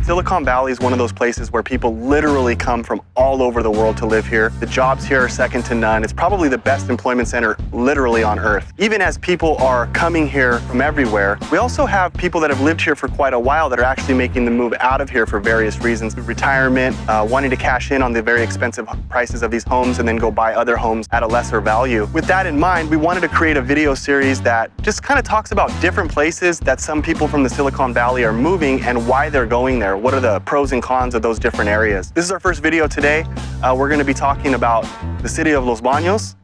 Silicon Valley is one of those places where people literally come from all over the world to live here. The jobs here are second to none. It's probably the best employment center literally on earth. Even as people are coming here from everywhere, we also have people that have lived here for quite a while that are actually making the move out of here for various reasons. Retirement, wanting to cash in on the very expensive prices of these homes and then go buy other homes at a lesser value. With that in mind, we wanted to create a video series that just kind of talks about different places that some people from the Silicon Valley are moving and why they're going there. What are the pros and cons of those different areas? This is our first video today. We're going to be talking about the city of Los Banos.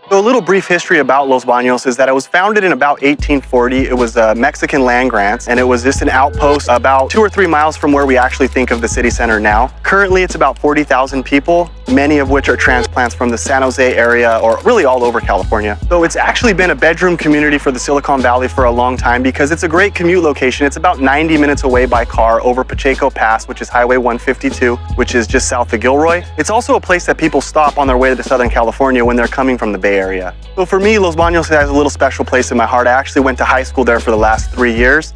So a little brief history about Los Banos is that it was founded in about 1840. It was Mexican land grants, and it was just an outpost about 2 or 3 miles from where we actually think of the city center now. Currently, it's about 40,000 people, many of which are transplants from the San Jose area or really all over California. So it's actually been a bedroom community for the Silicon Valley for a long time because it's a great commute location. It's about 90 minutes away by car over Pacheco Pass, which is Highway 152, which is just south of Gilroy. It's also a place that people stop on their way to Southern California when they're coming from the Bay Area. So for me, Los Banos has a little special place in my heart. I actually went to high school there for the last 3 years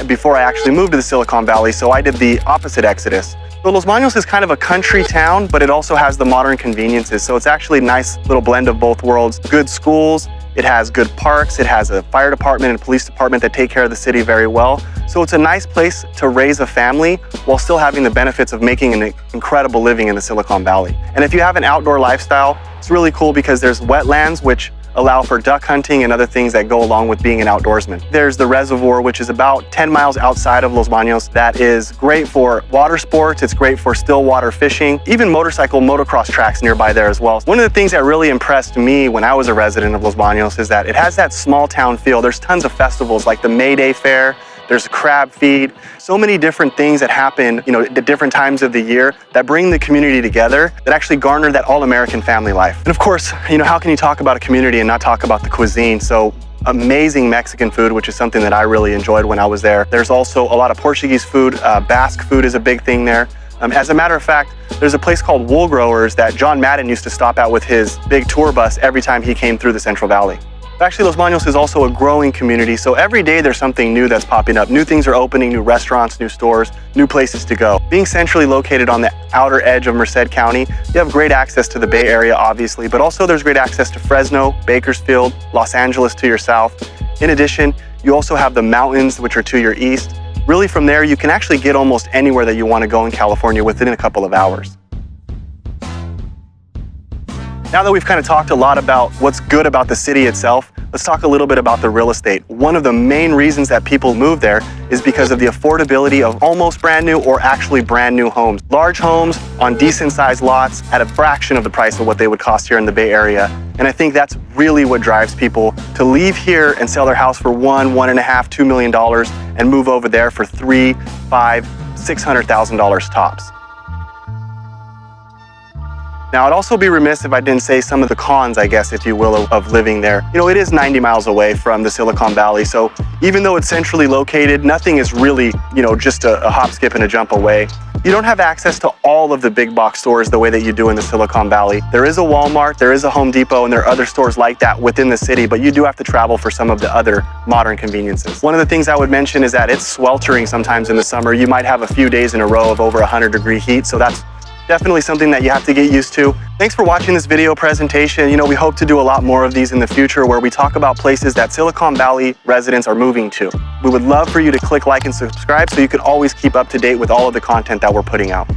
before I actually moved to the Silicon Valley, so I did the opposite exodus. So Los Banos is kind of a country town, but it also has the modern conveniences. So it's actually a nice little blend of both worlds. Good schools, it has good parks, it has a fire department and police department that take care of the city very well. So it's a nice place to raise a family while still having the benefits of making an incredible living in the Silicon Valley. And if you have an outdoor lifestyle, it's really cool because there's wetlands, which allow for duck hunting and other things that go along with being an outdoorsman. There's the reservoir, which is about 10 miles outside of Los Banos. That is great for water sports. It's great for still water fishing, even motocross tracks nearby there as well. One of the things that really impressed me when I was a resident of Los Banos is that it has that small town feel. There's tons of festivals like the May Day Fair. There's a crab feed, so many different things that happen, at different times of the year that bring the community together, that actually garner that all-American family life. And of course, how can you talk about a community and not talk about the cuisine? So amazing Mexican food, which is something that I really enjoyed when I was there. There's also a lot of Portuguese food. Basque food is a big thing there. As a matter of fact, there's a place called Wool Growers that John Madden used to stop at with his big tour bus every time he came through the Central Valley. Actually, Los Banos is also a growing community, so every day there's something new that's popping up. New things are opening, new restaurants, new stores, new places to go. Being centrally located on the outer edge of Merced County, you have great access to the Bay Area, obviously, but also there's great access to Fresno, Bakersfield, Los Angeles to your south. In addition, you also have the mountains, which are to your east. Really, from there, you can actually get almost anywhere that you want to go in California within a couple of hours. Now that we've kind of talked a lot about what's good about the city itself, let's talk a little bit about the real estate. One of the main reasons that people move there is because of the affordability of almost brand new or actually brand new homes. Large homes on decent sized lots at a fraction of the price of what they would cost here in the Bay Area. And I think that's really what drives people to leave here and sell their house for $1.5, $2 million and move over there for $3, $5, $600,000 tops. Now, I'd also be remiss if I didn't say some of the cons, I guess, if you will, of living there. It is 90 miles away from the Silicon Valley, so even though it's centrally located, nothing is really, just a hop, skip, and a jump away. You don't have access to all of the big box stores the way that you do in the Silicon Valley. There is a Walmart, there is a Home Depot, and there are other stores like that within the city, but you do have to travel for some of the other modern conveniences. One of the things I would mention is that it's sweltering sometimes in the summer. You might have a few days in a row of over 100-degree heat, so that's definitely something that you have to get used to. Thanks for watching this video presentation. We hope to do a lot more of these in the future where we talk about places that Silicon Valley residents are moving to. We would love for you to click like and subscribe so you can always keep up to date with all of the content that we're putting out.